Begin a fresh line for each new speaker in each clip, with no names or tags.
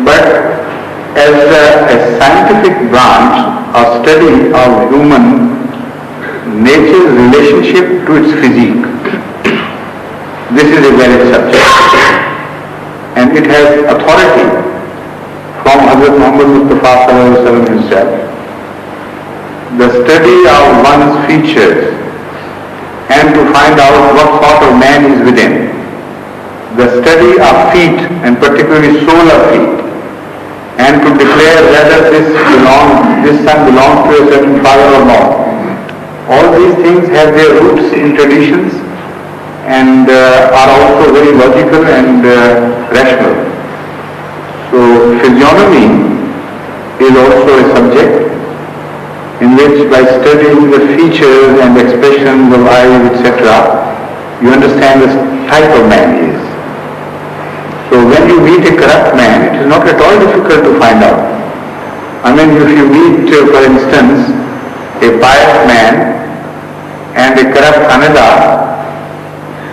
But as a scientific branch, a study of human nature's relationship to its physique, this is a valid subject. And it has authority from Hazrat Muhammad Mustafa Sallallahu Alaihi Wasallam himself. The study of one's features and to find out what sort of man is within. The study of feet and particularly sole of feet, and to declare whether this son belongs to a certain father or not. All these things have their roots in traditions and are also very logical and rational. So physiognomy is also a subject in which, by studying the features and expressions of eyes, etc., you understand the type of man he is. So when you meet a corrupt man, it is not at all difficult to find out. I mean, if you meet, for instance, a pious man and a corrupt Hanada,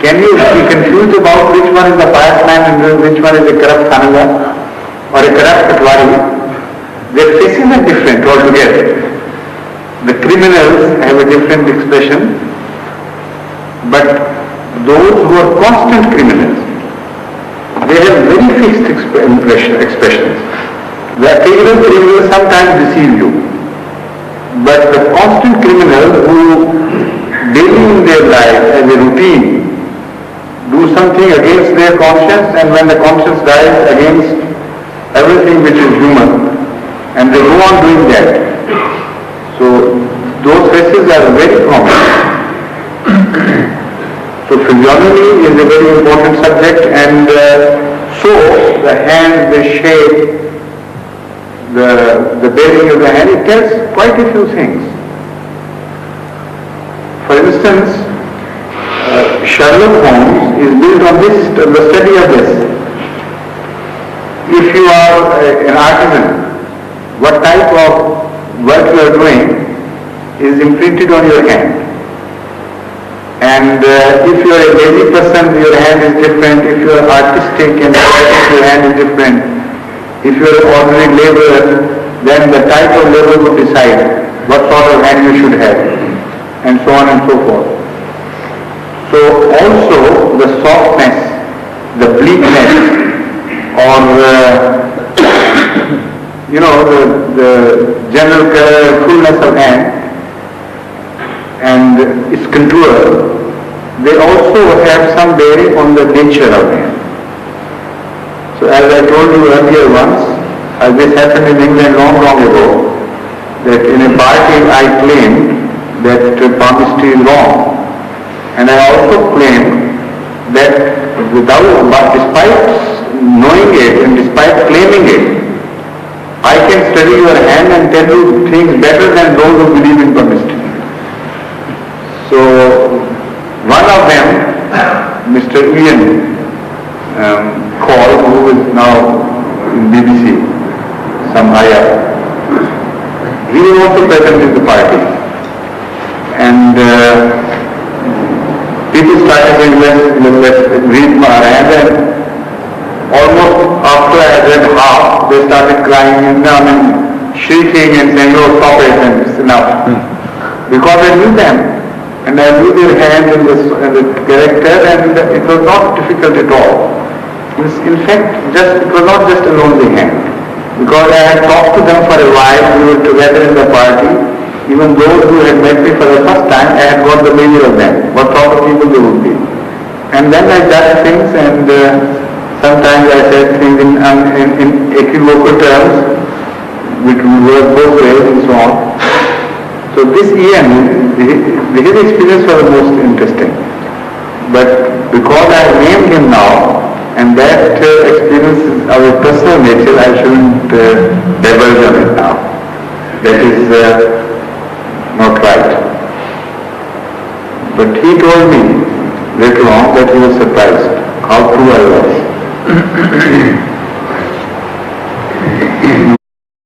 can you be confused about which one is the pious man and which one is a corrupt Hanada or a corrupt Patwari? Their faces are different altogether. The criminals have a different expression, but those who are constant criminals, they have very fixed expressions. The occasional criminals sometimes deceive you, but the constant criminals who daily in their life as a routine do something against their conscience, and when the conscience dies, against everything which is human, and they go on doing that. So those faces are very common. So physiognomy is a very important subject, and so the hand, the shape, the bearing of the hand, it tells quite a few things. For instance, Sherlock Holmes is built on the study of this. If you are an artisan, what type of work you are doing is imprinted on your hand. And if you are a lazy person, your hand is different. If you are artistic and poetic, your hand is different. If you are an ordinary laborer, then the type of labor would decide what sort of hand you should have, and so on and so forth. So also the softness, the bleakness, or the general fullness of hand and its contour, they also have some bearing on the nature of man. So as I told you earlier once, this happened in England long ago, that in a party I claimed that palmistry is wrong. And I also claimed that despite knowing it and despite claiming it, I can study your hand and tell you things better than those who believe in palmistry. So one of them, Mr. Ian Call, who is now in BBC, some higher, he was also present in the party. And people started saying, let's read Maharaj, and almost after I read half, they started crying and shrieking and saying, oh, stop it, and it's enough. Because I knew them, and I knew their hand and the character, and it was not difficult at all. In fact, it was not just a lonely hand, because I had talked to them for a while. We were together in the party. Even those who had met me for the first time, I had got the measure of them, what sort of people they would be. And then I judged things, and sometimes I said things in equivocal terms, which were both ways and so on. So this Ian, his experience was the most interesting. But because I have named him now, and that experience is of a personal nature, I shouldn't divulge on it now. That is not right. But he told me later on that he was surprised how true I was.